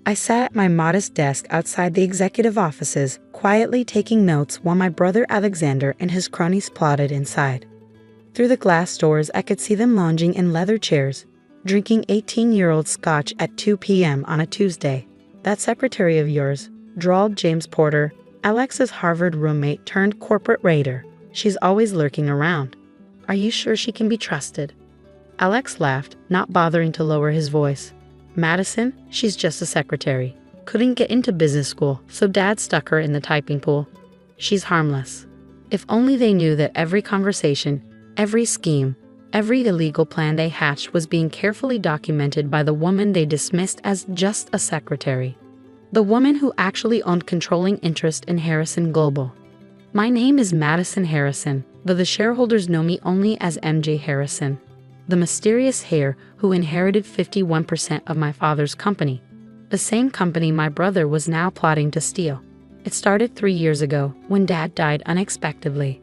I sat at my modest desk outside the executive offices, quietly taking notes while my brother Alexander and his cronies plotted inside. Through the glass doors, I could see them lounging in leather chairs, drinking 18-year-old scotch at 2 p.m. on a Tuesday. "That secretary of yours," drawled James Porter, Alex's Harvard roommate turned corporate raider. "She's always lurking around. Are you sure she can be trusted?" Alex laughed, not bothering to lower his voice. "Madison, she's just a secretary. Couldn't get into business school, so Dad stuck her in the typing pool. She's harmless." If only they knew that every conversation, every scheme, every illegal plan they hatched was being carefully documented by the woman they dismissed as just a secretary. The woman who actually owned controlling interest in Harrison Global. "My name is Madison Harrison, though the shareholders know me only as MJ Harrison. The mysterious heir who inherited 51% of my father's company. The same company my brother was now plotting to steal. It started 3 years ago, when Dad died unexpectedly.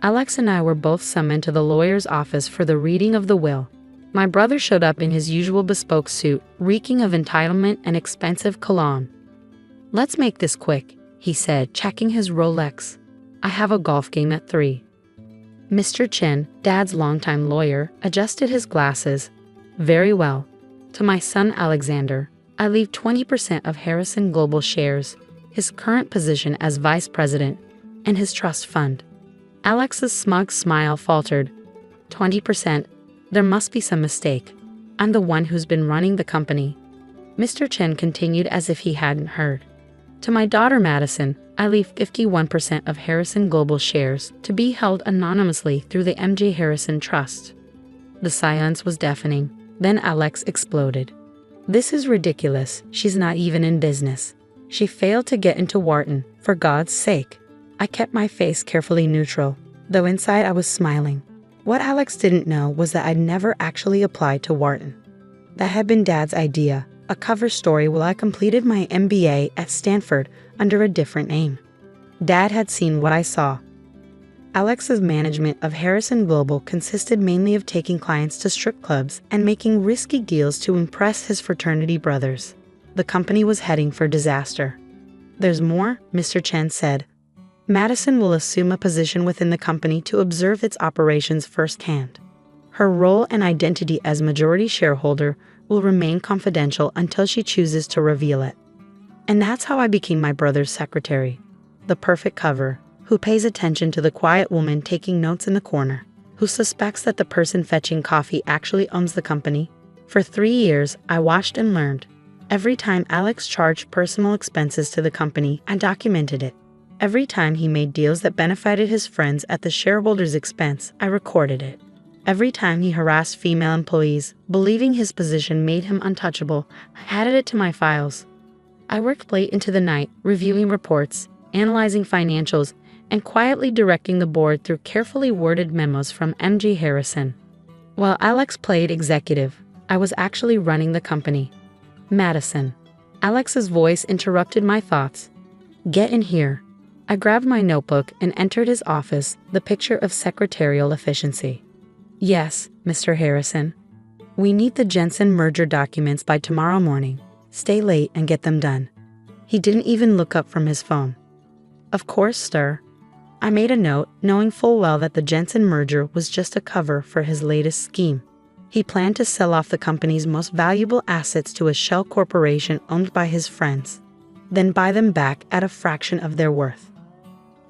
Alex and I were both summoned to the lawyer's office for the reading of the will. My brother showed up in his usual bespoke suit, reeking of entitlement and expensive cologne. "Let's make this quick," he said, checking his Rolex. "I have a golf game at 3. Mr. Chen, Dad's longtime lawyer, adjusted his glasses. "Very well. To my son Alexander, I leave 20% of Harrison Global shares, his current position as vice president, and his trust fund." Alex's smug smile faltered. 20%? There must be some mistake. I'm the one who's been running the company. Mr. Chen continued as if he hadn't heard. "To my daughter Madison, I leave 51% of Harrison Global shares to be held anonymously through the MJ Harrison Trust." The silence was deafening. Then Alex exploded. "This is ridiculous. She's not even in business. She failed to get into Wharton, for God's sake." I kept my face carefully neutral, though inside I was smiling. What Alex didn't know was that I'd never actually applied to Wharton. That had been Dad's idea, a cover story while I completed my MBA at Stanford under a different name. Dad had seen what I saw. Alex's management of Harrison Global consisted mainly of taking clients to strip clubs and making risky deals to impress his fraternity brothers. The company was heading for disaster. "There's more," Mr. Chen said. "Madison will assume a position within the company to observe its operations firsthand. Her role and identity as majority shareholder will remain confidential until she chooses to reveal it. And that's how I became my brother's secretary. The perfect cover, who pays attention to the quiet woman taking notes in the corner, who suspects that the person fetching coffee actually owns the company. For 3 years, I watched and learned. Every time Alex charged personal expenses to the company, I documented it. Every time he made deals that benefited his friends at the shareholders' expense, I recorded it. Every time he harassed female employees, believing his position made him untouchable, I added it to my files. I worked late into the night, reviewing reports, analyzing financials, and quietly directing the board through carefully worded memos from MJ Harrison. While Alex played executive, I was actually running the company. "Madison." Alex's voice interrupted my thoughts. "Get in here." I grabbed my notebook and entered his office, the picture of secretarial efficiency. "Yes, Mr. Harrison. We need the Jensen merger documents by tomorrow morning. Stay late and get them done." He didn't even look up from his phone. "Of course, sir." I made a note, knowing full well that the Jensen merger was just a cover for his latest scheme. He planned to sell off the company's most valuable assets to a shell corporation owned by his friends, then buy them back at a fraction of their worth.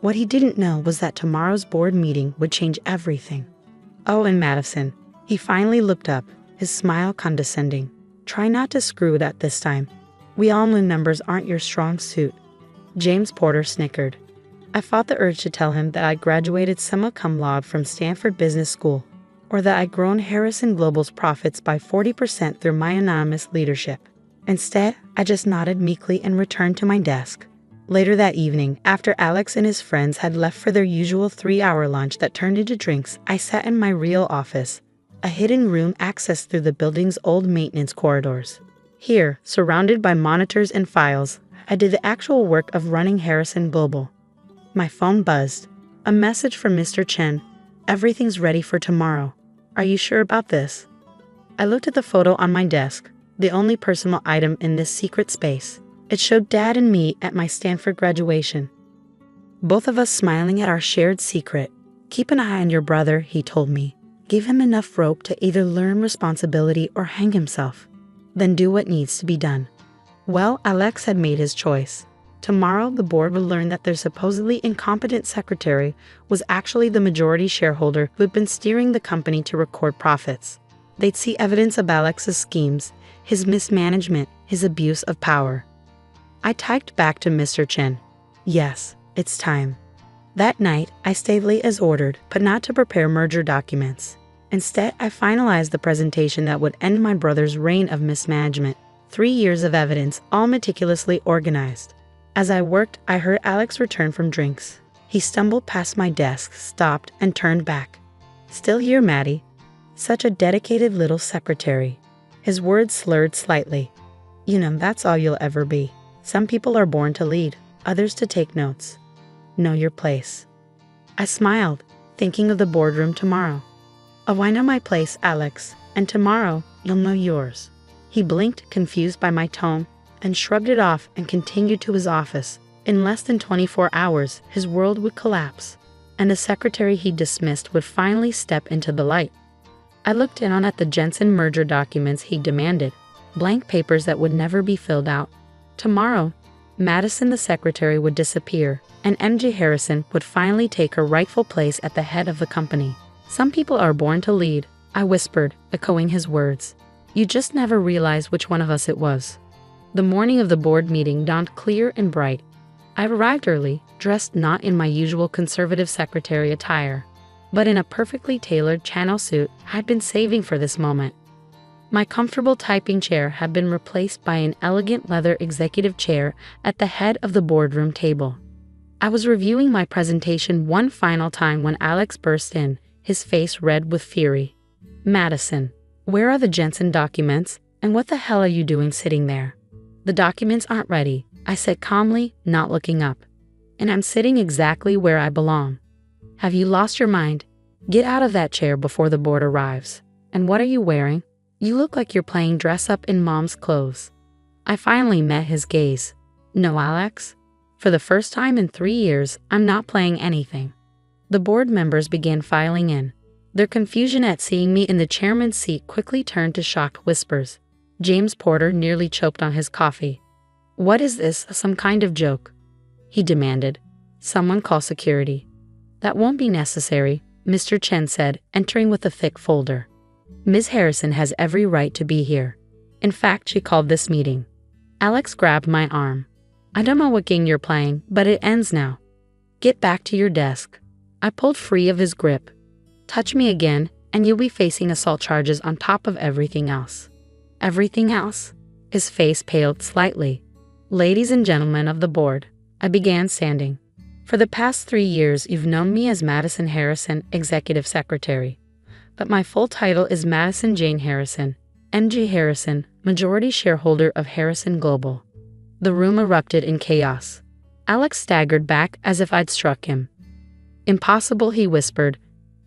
What he didn't know was that tomorrow's board meeting would change everything. "Oh, and Madison." He finally looked up, his smile condescending. "Try not to screw it up this time. We all know numbers aren't your strong suit." James Porter snickered. I fought the urge to tell him that I graduated summa cum laude from Stanford Business School, or that I'd grown Harrison Global's profits by 40% through my anonymous leadership. Instead, I just nodded meekly and returned to my desk. Later that evening, after Alex and his friends had left for their usual 3-hour lunch that turned into drinks, I sat in my real office, a hidden room accessed through the building's old maintenance corridors. Here, surrounded by monitors and files, I did the actual work of running Harrison Global. My phone buzzed. A message from Mr. Chen. "Everything's ready for tomorrow. Are you sure about this?" I looked at the photo on my desk. the only personal item in this secret space. It showed Dad and me at my Stanford graduation. Both of us smiling at our shared secret. Keep an eye on your brother, he told me. Give him enough rope to either learn responsibility or hang himself. Then do what needs to be done. Well, Alex had made his choice. Tomorrow, the board would learn that their supposedly incompetent secretary was actually the majority shareholder who had been steering the company to record profits. They'd see evidence of Alex's schemes, his mismanagement, his abuse of power. I typed back to Mr. Chen. Yes, it's time. That night, I stayed late as ordered, but not to prepare merger documents. Instead, I finalized the presentation that would end my brother's reign of mismanagement. 3 years of evidence, all meticulously organized. As I worked, I heard Alex return from drinks. He stumbled past my desk, stopped, and turned back. Still here, Maddie. Such a dedicated little secretary. His words slurred slightly. You know, that's all you'll ever be. Some people are born to lead, others to take notes. Know your place. I smiled, thinking of the boardroom tomorrow. Oh, I know my place, Alex, and tomorrow you'll know yours. He blinked, confused by my tone, and shrugged it off and continued to his office. In less than 24 hours, his world would collapse, and the secretary he dismissed would finally step into the light. I looked in at the Jensen merger documents he demanded, blank papers that would never be filled out. Tomorrow, Madison the secretary would disappear, and MJ Harrison would finally take her rightful place at the head of the company. Some people are born to lead, I whispered, echoing his words. You just never realize which one of us it was. The morning of the board meeting dawned clear and bright. I arrived early, dressed not in my usual conservative secretary attire, but in a perfectly tailored channel suit I'd been saving for this moment. My comfortable typing chair had been replaced by an elegant leather executive chair at the head of the boardroom table. I was reviewing my presentation one final time when Alex burst in, his face red with fury. Madison, where are the Jensen documents, and what the hell are you doing sitting there? The documents aren't ready, I said calmly, not looking up. And I'm sitting exactly where I belong. Have you lost your mind? Get out of that chair before the board arrives. And what are you wearing? You look like you're playing dress up in mom's clothes. I finally met his gaze. No, Alex. For the first time in 3 years, I'm not playing anything. The board members began filing in. Their confusion at seeing me in the chairman's seat quickly turned to shocked whispers. James Porter nearly choked on his coffee. What is this, some kind of joke? He demanded. Someone call security. That won't be necessary, Mr. Chen said, entering with a thick folder. Ms. Harrison has every right to be here. In fact, she called this meeting. Alex grabbed my arm. I don't know what game you're playing, but it ends now. Get back to your desk. I pulled free of his grip. Touch me again, and you'll be facing assault charges on top of everything else. Everything else? His face paled slightly. Ladies and gentlemen of the board, I began standing. For the past 3 years, you've known me as Madison Harrison, Executive Secretary. But my full title is Madison Jane Harrison, MJ Harrison, majority shareholder of Harrison Global. The room erupted in chaos. Alex staggered back as if I'd struck him. Impossible, he whispered.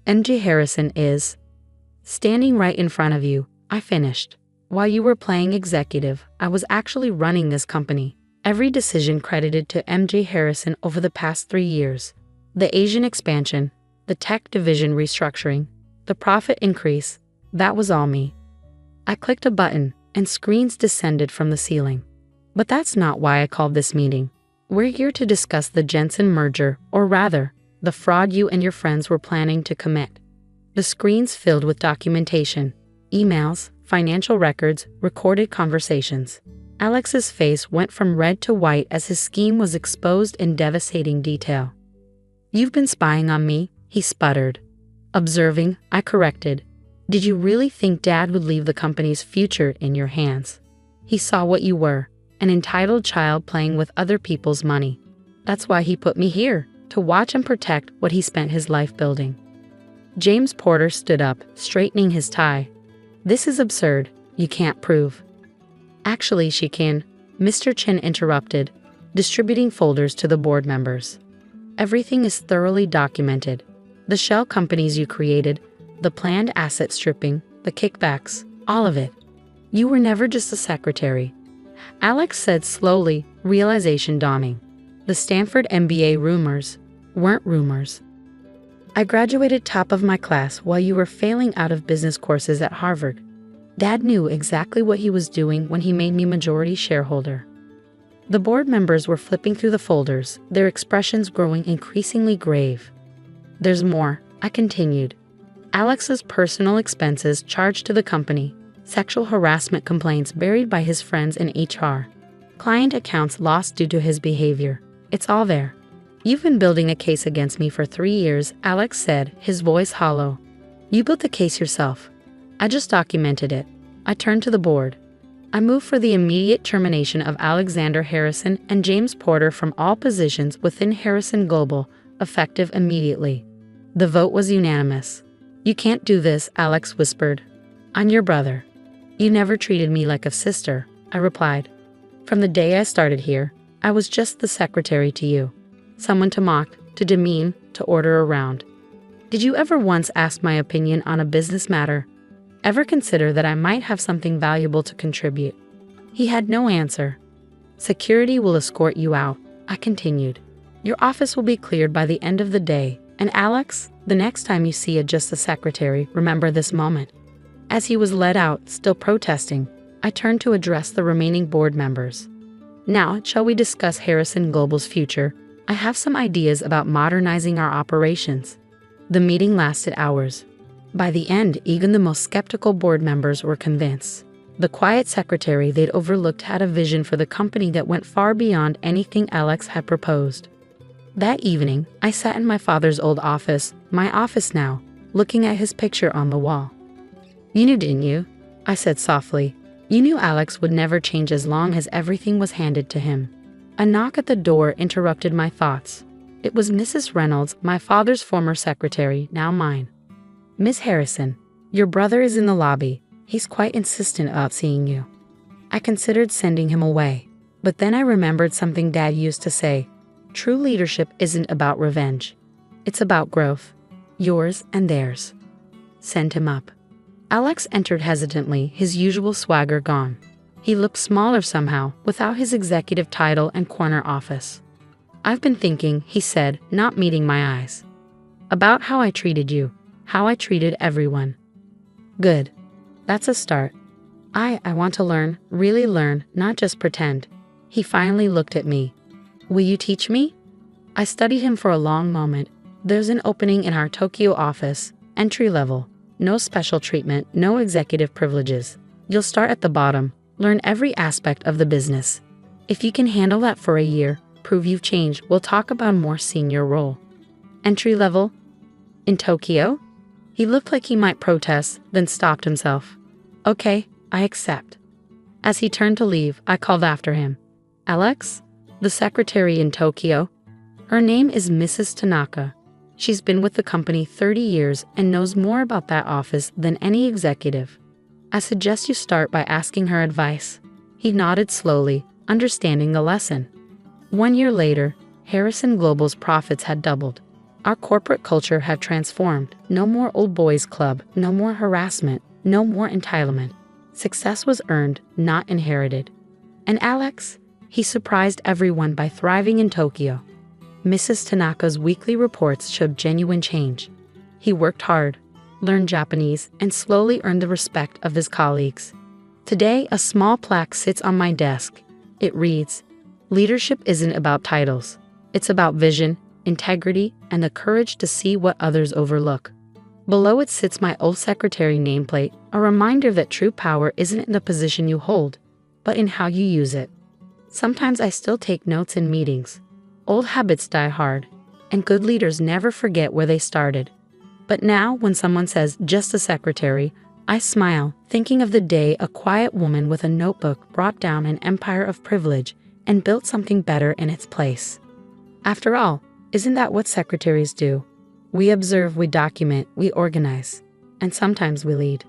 MJ Harrison is standing right in front of you, I finished. While you were playing executive, I was actually running this company. Every decision credited to MJ Harrison over the past 3 years. The Asian expansion, the tech division restructuring, the profit increase, that was all me. I clicked a button, and screens descended from the ceiling. But that's not why I called this meeting. We're here to discuss the Jensen merger, or rather, the fraud you and your friends were planning to commit. The screens filled with documentation, emails, financial records, recorded conversations. Alex's face went from red to white as his scheme was exposed in devastating detail. You've been spying on me, he sputtered. Observing, I corrected. Did you really think Dad would leave the company's future in your hands? He saw what you were, an entitled child playing with other people's money. That's why he put me here, to watch and protect what he spent his life building. James Porter stood up, straightening his tie. This is absurd. You can't prove. Actually, she can, Mr. Chen interrupted, distributing folders to the board members. Everything is thoroughly documented. The shell companies you created, the planned asset stripping, the kickbacks, all of it. You were never just a secretary," Alex said slowly, realization dawning. "The Stanford MBA rumors weren't rumors. I graduated top of my class while you were failing out of business courses at Harvard. Dad knew exactly what he was doing when he made me majority shareholder." The board members were flipping through the folders, their expressions growing increasingly grave. "There's more," I continued. "Alex's personal expenses charged to the company, sexual harassment complaints buried by his friends in HR, client accounts lost due to his behavior. It's all there. You've been building a case against me for 3 years," Alex said, his voice hollow. "You built the case yourself. I just documented it." I turned to the board. I moved for the immediate termination of Alexander Harrison and James Porter from all positions within Harrison Global, effective immediately. The vote was unanimous. "You can't do this," Alex whispered. "I'm your brother." "You never treated me like a sister," I replied. "From the day I started here, I was just the secretary to you. Someone to mock, to demean, to order around. Did you ever once ask my opinion on a business matter? Ever consider that I might have something valuable to contribute?" He had no answer. "Security will escort you out," I continued. "Your office will be cleared by the end of the day, and Alex, the next time you see just a secretary, remember this moment." As he was led out, still protesting, I turned to address the remaining board members. "Now, shall we discuss Harrison Global's future? I have some ideas about modernizing our operations." The meeting lasted hours. By the end, even the most skeptical board members were convinced. The quiet secretary they'd overlooked had a vision for the company that went far beyond anything Alex had proposed. That evening, I sat in my father's old office, my office now, looking at his picture on the wall. "You knew, didn't you?" I said softly. "You knew Alex would never change as long as everything was handed to him." A knock at the door interrupted my thoughts. It was Mrs. Reynolds, my father's former secretary, now mine. "Miss Harrison, your brother is in the lobby. He's quite insistent about seeing you." I considered sending him away, but then I remembered something Dad used to say. True leadership isn't about revenge. It's about growth. Yours and theirs. Send him up. Alex entered hesitantly, his usual swagger gone. He looked smaller somehow, without his executive title and corner office. "I've been thinking," he said, not meeting my eyes, "about how I treated you, how I treated everyone." "Good. That's a start. I want to learn, really learn, not just pretend." He finally looked at me. "Will you teach me?" I studied him for a long moment. "There's an opening in our Tokyo office, entry level. No special treatment, no executive privileges. You'll start at the bottom, learn every aspect of the business. If you can handle that for a year, prove you've changed, we'll talk about a more senior role." "Entry level? In Tokyo?" He looked like he might protest, then stopped himself. "Okay, I accept." As he turned to leave, I called after him. "Alex? The secretary in Tokyo? Her name is Mrs. Tanaka. She's been with the company 30 years and knows more about that office than any executive. I suggest you start by asking her advice." He nodded slowly, understanding the lesson. 1 year later, Harrison Global's profits had doubled. Our corporate culture had transformed. No more old boys club, no more harassment, no more entitlement. Success was earned, not inherited. And Alex? He surprised everyone by thriving in Tokyo. Mrs. Tanaka's weekly reports showed genuine change. He worked hard, learned Japanese, and slowly earned the respect of his colleagues. Today, a small plaque sits on my desk. It reads, "Leadership isn't about titles. It's about vision, integrity, and the courage to see what others overlook." Below it sits my old secretary nameplate, a reminder that true power isn't in the position you hold, but in how you use it. Sometimes I still take notes in meetings. Old habits die hard, and good leaders never forget where they started. But now, when someone says, "just a secretary," I smile, thinking of the day a quiet woman with a notebook brought down an empire of privilege and built something better in its place. After all, isn't that what secretaries do? We observe, we document, we organize, and sometimes we lead.